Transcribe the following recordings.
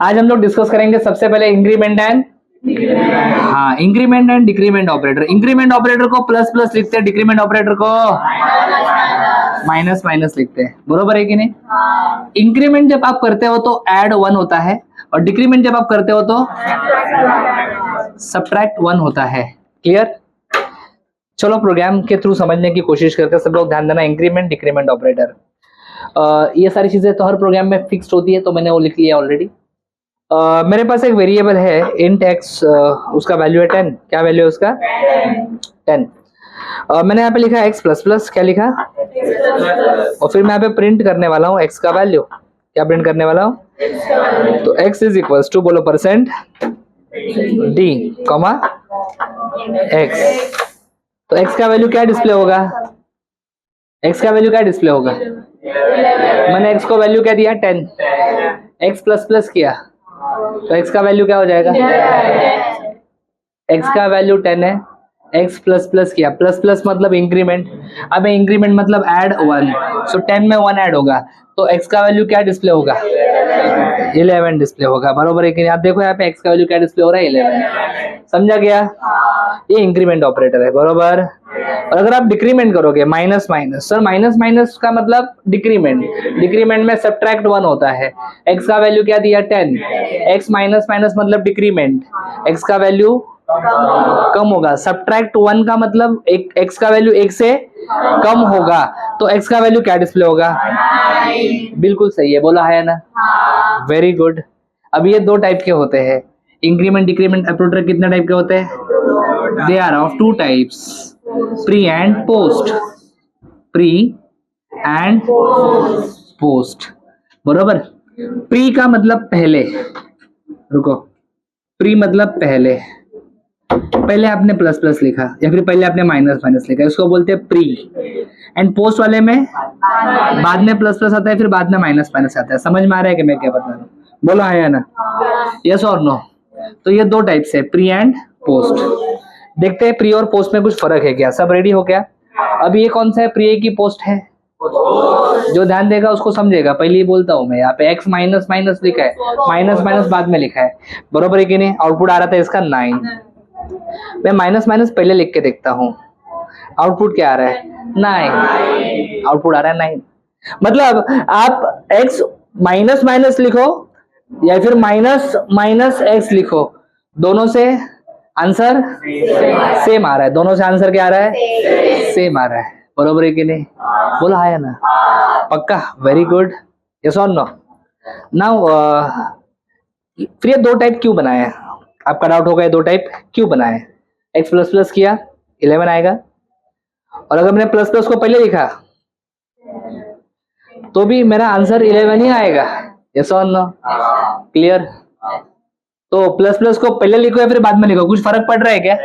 आज हम लोग डिस्कस करेंगे सबसे पहले increment and increment and decrement operator. Increment operator को प्लस प्लस लिखते हैं, डिक्रीमेंट ऑपरेटर को माइनस माइनस लिखते हैं, बरोबर है कि नहीं? इंक्रीमेंट जब आप करते हो तो ऐड 1 होता है और डिक्रीमेंट जब आप करते हो तो सब्ट्रैक्ट 1 होता है। क्लियर? चलो प्रोग्राम के थ्रू समझने की कोशिश करते हैं। सब लोग ध्यान देना, इंक्रीमेंट डिक्रीमेंट ऑपरेटर, ये सारी चीजें तो हर प्रोग्राम में फिक्स्ड होती है, तो मैंने वो लिख लिया ऑलरेडी। मेरे पास एक वेरिएबल है इंट एक्स, उसका वैल्यू है 10। क्या वैल्यू है उसका? 10। मैंने यहाँ पे लिखा एक्स प्लस प्लस, क्या लिखा? और फिर मैं यहाँ पे प्रिंट करने वाला हूँ एक्स का वैल्यू। क्या प्रिंट करने वाला हूँ? तो एक्स इज इक्वल्स टू, बोलो परसेंट डी कॉमा एक्स। तो एक्स का वैल्यू क्या डिस्प्ले होगा? एक्स का वैल्यू क्या डिस्प्ले होगा? मैंने एक्स को वैल्यू क्या दिया? 10। एक्स प्लस प्लस किया तो एक्स का वैल्यू क्या हो जाएगा? एक्स का वैल्यू 10 है, एक्स प्लस प्लस किया, प्लस प्लस मतलब इंक्रीमेंट। अब इंक्रीमेंट मतलब ऐड 1, सो 10 में 1 ऐड होगा तो एक्स का वैल्यू क्या डिस्प्ले होगा? 11 डिस्प्ले होगा, बरोबर है कि नहीं? आप देखो यहाँ पे एक्स का वैल्यू क्या डिस्प्ले हो रहा है? 11। समझा गया? ये इंक्रीमेंट ऑपरेटर है, बरोबर। और अगर आप डिक्रीमेंट करोगे minus minus, sir minus minus का मतलब डिक्रीमेंट, डिक्रीमेंट में सब्ट्रैक्ट 1 होता है। एक्स का वैल्यू क्या दिया? 10। एक्स माइनस माइनस मतलब डिक्रीमेंट, एक्स का वैल्यू कम होगा। सब्ट्रैक्ट 1 का मतलब एक्स का वैल्यू 1 से कम होगा तो एक्स का वैल्यू क्या डिस्प्ले होगा? बिल्कुल सही है, बोला है ना? Very good. अब ये दो टाइप के होते हैं इंक्रीमेंट डिक्रीमेंट ऑपरेटर। कितने टाइप के होते हैं? They are of 2 types, pre and post. Pre and post, बरोबर। प्री का मतलब पहले, रुको, प्री मतलब पहले, पहले आपने प्लस प्लस लिखा या फिर पहले आपने माइनस माइनस लिखा, इसको बोलते हैं प्री। एंड पोस्ट वाले में बाद में प्लस प्लस आता है, फिर बाद में माइनस माइनस आता है। समझ में आ रहा है कि मैं क्या बता रहा हूँ? बोलो है या ना? यस और नो? तो ये दो टाइप से, प्री एंड पोस्ट। देखते हैं प्री और पोस्ट में कुछ फर्क है क्या। सब रेडी हो गया? अब ये कौन सा है, प्री है कि पोस्ट है? जो ध्यान देगा उसको समझेगा। पहले ही बोलता हूँ मैं, यहाँ पे एक्स माइनस माइनस लिखा है, माइनस माइनस बाद में लिखा है, बरोबर है कि नहीं? आउटपुट आ रहा था इसका 9। मैं माइनस माइनस पहले लिख के देखता हूँ, आउटपुट क्या आ रहा है? 9। आउटपुट आ रहा है 9। मतलब आप x माइनस माइनस लिखो या फिर माइनस माइनस एक्स लिखो, दोनों से आंसर सेम आ रहा है। दोनों से आंसर क्या आ रहा है? सेम आ रहा है, बरोबर है कि नहीं? बोला है ना? पक्का? Very good. यस और नो? नाउ फिर ये दो टाइप क्यों बनाए? आपका डाउट होगा ये दो टाइप क्यों बनाए? एक्स प्लस प्लस किया 11 आएगा, और अगर मैंने प्लस प्लस को पहले लिखा तो भी मेरा आंसर 11 ही आएगा। यस और नो? क्लियर? तो प्लस प्लस को पहले लिखो या फिर बाद में लिखो, कुछ फर्क पड़ रहा है क्या?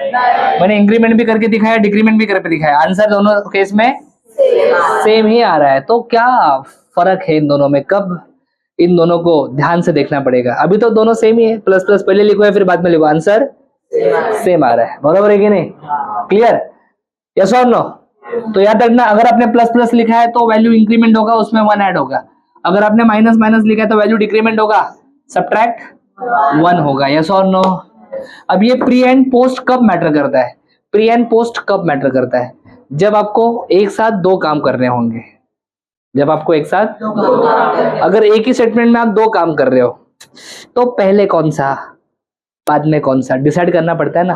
मैंने इंक्रीमेंट भी करके दिखाया, डिक्रीमेंट भी करके दिखाया, आंसर दोनों केस में सेम ही आ रहा है। तो क्या फर्क है इन दोनों में? कब इन दोनों को ध्यान से देखना पड़ेगा। अभी तो दोनों सेम ही है, प्लस प्लस पहले लिखो या फिर बाद में लिखो, आंसर सेम आ रहा है, बराबर है कि नहीं? क्लियर? यस और नो? तो याद रखना, अगर आपने प्लस प्लस लिखा है तो वैल्यू इंक्रीमेंट होगा, उसमें 1 ऐड होगा। अगर आपने माइनस माइनस लिखा है तो वैल्यू डिक्रीमेंट होगा, सब्ट्रैक्ट 1 होगा। यस और नो? अब ये प्री एंड पोस्ट कब मैटर करता है? प्री एंड पोस्ट कब मैटर करता है? जब आपको एक साथ दो काम करने होंगे। जब आपको एक साथ, अगर एक ही स्टेटमेंट में आप दो काम कर रहे हो तो पहले कौन सा बाद में कौन सा डिसाइड करना पड़ता है ना।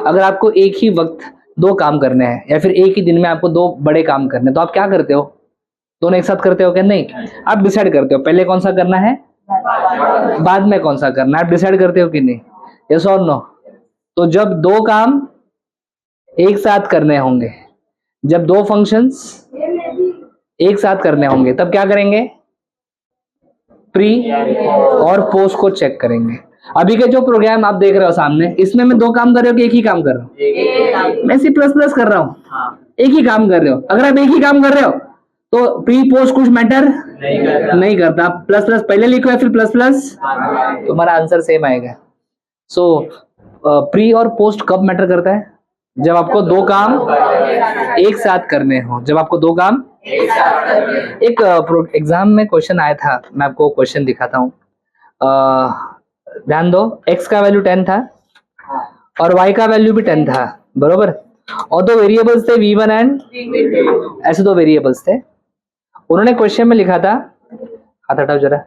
अगर आपको एक ही वक्त दो काम करने हैं या फिर एक ही दिन में आपको दो बड़े काम करने हैं तो आप क्या करते हो? दोनों एक साथ करते हो क्या? नहीं, आप डिसाइड करते हो पहले कौन सा करना है, बाद में कौन सा करना है। आप डिसाइड करते हो कि नहीं? यस और नो? तो जब दो काम एक साथ करने होंगे, जब दो फंक्शंस एक साथ करने होंगे, तब क्या करेंगे? प्री और पोस्ट को चेक करेंगे। अभी के जो प्रोग्राम आप देख रहे हो सामने, इसमें मैं दो काम कर रहे हो कि एक ही काम कर रहा हूँ? मैं सी प्लस प्लस कर रहा हूँ, एक ही काम कर रहे हो। अगर आप एक ही काम कर रहे हो तो प्री पोस्ट कुछ मैटर नहीं करता। आप प्लस प्लस पहले लिखो या फिर प्लस प्लस, तुम्हारा आंसर सेम आएगा। सो प्री और पोस्ट कब मैटर करता है? जब आपको दो काम एक साथ करने हो। जब आपको दो काम एक एग्जाम में क्वेश्चन आया था, मैं आपको क्वेश्चन दिखाता हूँ। ध्यान दो, x का वैल्यू 10 था और y का वैल्यू भी 10 था, बरोबर। और दो वेरिएबल्स थे v1 एंड, ऐसे दो वेरिएबल्स थे। उन्होंने क्वेश्चन में लिखा था, हाथ हटाओ जरा,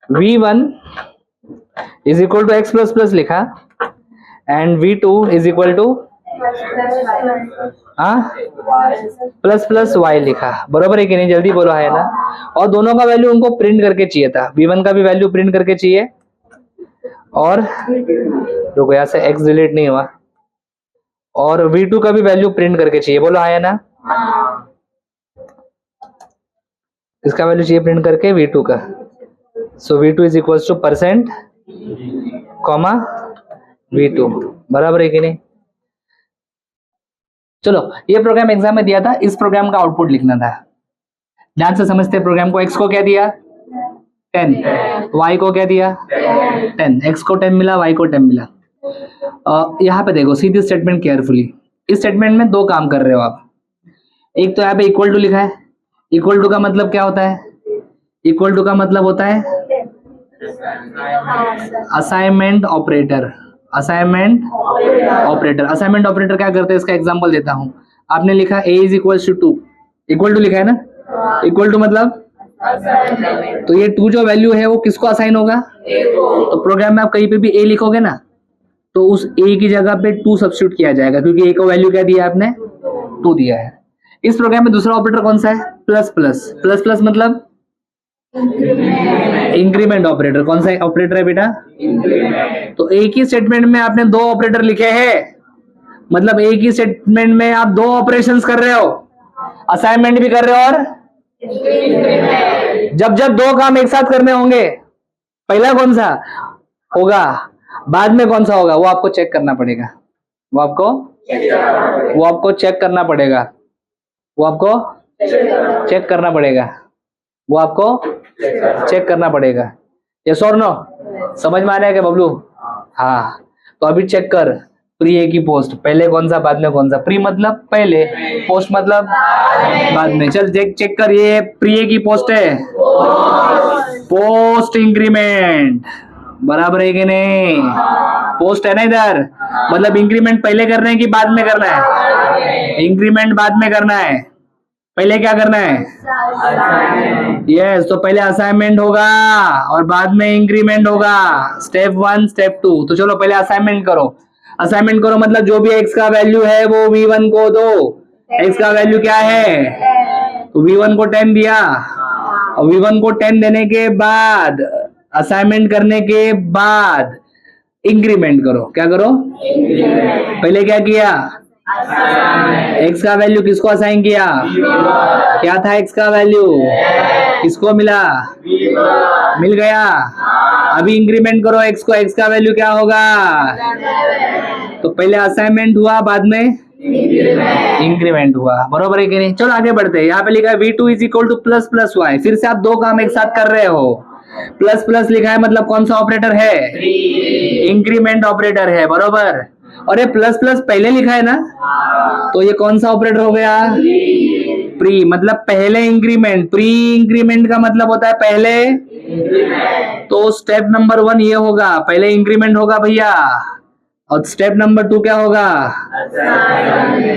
v1 is equal to x plus plus लिखा and v2 is equal to plus plus y लिखा, बरोबर है कि नहीं? जल्दी बोलो, है ना? और दोनों का वैल्यू उनको प्रिंट करके चाहिए था, v1 का भी वैल्यू प्रिंट करके चाहिए और रुको, यहाँ से x डिलीट नहीं हुआ, और v2 का भी वैल्यू प्रिंट करके चाहिए, बोलो है ना? इसका वैल्यू चाहिए प्रिंट करके v2 का। सो v2 is equal two percent comma v2, बराबर है कि नहीं? चलो, ये प्रोग्राम एग्जाम में दिया था, इस प्रोग्राम का आउटपुट लिखना था। ध्यान से समझते हैं प्रोग्राम को। x को क्या दिया? 10, y को क्या दिया? 10, x को 10 मिला, y को 10 मिला। यहाँ पे देखो सीधी स्टेटमेंट केयरफुली, इस स्टेटमेंट में दो काम कर रहे हो आप। एक तो यहाँ पे इक्वल टू लिखा है, इक्वल टू का मतलब क्या होता है? इक्वल टू का मतलब होता है assignment operator. Assignment operator, assignment operator क्या करते हैं इसका एग्जांपल देता हूं। आपने लिखा a is equal to 2, equal to लिखा है ना? इक्वल टू मतलब, तो ये 2 जो वैल्यू है वो किसको असाइन होगा? तो प्रोग्राम में आप कहीं पे भी a लिखोगे ना, तो उस a की जगह पे 2 सब्स्टिट्यूट किया जाएगा, क्योंकि a को वैल्यू क्या दिया आपने? 2 दिया है। इस प्रोग्राम में दूसरा ऑपरेटर कौन सा है? Plus plus. प्लस प्लस मतलब इंक्रीमेंट ऑपरेटर। कौन सा ऑपरेटर है बेटा? तो एक ही स्टेटमेंट में आपने दो ऑपरेटर लिखे हैं, मतलब एक ही स्टेटमेंट में आप दो ऑपरेशंस कर रहे हो, असाइनमेंट भी कर रहे हो और जब जब दो काम एक साथ करने होंगे, पहला कौन सा होगा, बाद में कौन सा होगा, वो आपको चेक करना पड़ेगा। वो आपको चेक करना पड़ेगा। वो आपको चेक करना पड़ेगा। वो आपको चेक करना पड़ेगा। यस और नो? समझ में आ रहा है क्या बबलू? हाँ, तो अभी चेक कर, प्री ए की पोस्ट पहले कौन सा, बाद में कौन सा? प्री मतलब पहले, पोस्ट मतलब बाद में। चल चेक कर, ये प्री ए की पोस्ट है, पोस्ट इंक्रीमेंट, बराबर है कि नहीं? पोस्ट है ना इधर, मतलब इंक्रीमेंट पहले करना है कि बाद में करना है? इंक्रीमेंट बाद में करना है, पहले क्या करना है? यस, तो पहले असाइनमेंट होगा और बाद में इंक्रीमेंट होगा, स्टेप 1 स्टेप 2। तो चलो पहले असाइनमेंट करो। असाइनमेंट करो मतलब जो भी x का वैल्यू है वो v1 को दो। x का वैल्यू क्या है? तो v1 को 10 दिया, और v1 को 10 देने के बाद, असाइनमेंट करने के बाद इंक्रीमेंट करो। क्या करो? पहले क्या किया? x का वैल्यू किसको असाइन किया? क्या था x का वैल्यू? किसको मिला? मिल गया। अभी इंक्रीमेंट करो x को, x का वैल्यू क्या होगा? तो पहले असाइनमेंट हुआ, बाद में इंक्रीमेंट हुआ, बरोबर है कि नहीं? चलो आगे बढ़ते हैं। यहाँ पे लिखा है v2 is equal to plus plus y। फिर से आप दो काम एक साथ कर रहे हो। प्लस प्लस लिखा है मतलब कौन सा ऑपरेटर है? इंक्रीमेंट ऑपरेटर है, बरोबर। और ये प्लस प्लस पहले लिखा है ना, तो ये कौन सा ऑपरेटर हो गया? प्री, मतलब पहले इंक्रीमेंट। प्री इंक्रीमेंट का मतलब होता है पहले, तो स्टेप नंबर 1 ये होगा, पहले इंक्रीमेंट होगा भैया। और स्टेप नंबर 2 क्या होगा?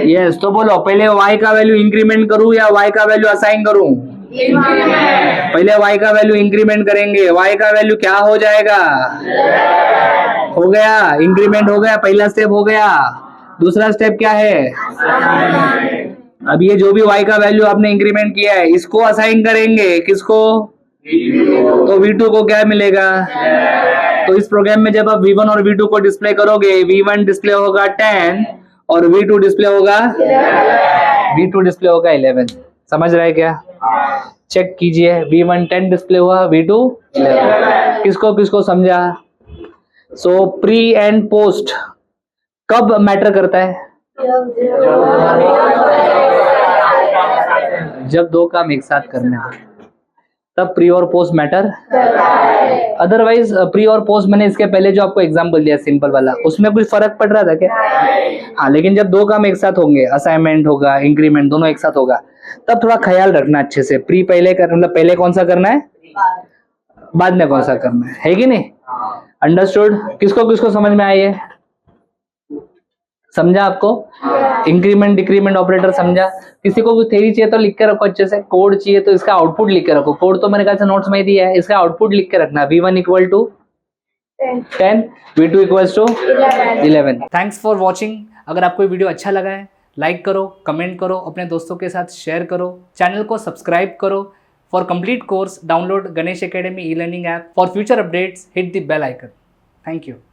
यस, तो बोलो पहले y का वैल्यू इंक्रीमेंट करूं या y का वैल्यू असाइन करूं? पहले y का वैल्यू इंक्रीमेंट करेंगे। y का वैल्यू क्या हो जाएगा? हो गया, इंक्रीमेंट हो गया, पहला स्टेप हो गया। दूसरा स्टेप क्या है? अब ये जो भी y का वैल्यू आपने इंक्रीमेंट किया है, इसको असाइन करेंगे। किसको? तो v2 को क्या मिलेगा? तो इस प्रोग्राम में जब आप v1 और v2 को डिस्प्ले करोगे, v1 डिस्प्ले होगा 10 और v2 डिस्प्ले होगा 11। समझ रहे क्या? चेक कीजिए, v1 10 डिस्प्ले हुआ, v2 11। किसको किसको समझा? सो प्री एंड पोस्ट कब मैटर करता है? जब दो काम एक साथ करने हैं, तब प्री और पोस्ट मैटर। अदरवाइज प्री और पोस्ट, मैंने इसके पहले जो आपको एग्जांपल दिया सिंपल वाला, उसमें कुछ फर्क पड़ रहा था क्या? हाँ, लेकिन जब दो काम एक साथ होंगे, असाइनमेंट होगा, इंक्रीमेंट, दोनों एक साथ होगा, तब थोड़ा ख्याल रखना अच्छे से। प्री पहले कर, मतलब पहले कौन सा करना है, बाद में कौन सा करना है कि नहीं? अंडरस्टूड? किसको किसको समझ में आई है? समझा आपको? इंक्रीमेंट डिक्रीमेंट ऑपरेटर समझा? किसी को कुछ थ्योरी चाहिए तो लिख के रखो अच्छे से, कोड चाहिए तो इसका आउटपुट लिख के रखो। कोड तो मेरे ख्याल से नोट्स में ही दिया है, इसका आउटपुट लिख के रखना। V1 equal to 10, V2 equals to 11। Thanks for watching. अगर आपको ये वीडियो अच्छा लगा है लाइक करो, कमेंट करो, अपने दोस्तों के साथ शेयर करो, चैनल को सब्सक्राइब करो। For complete course download Ganesh academy e learning app. For future updates hit the bell icon. Thank you.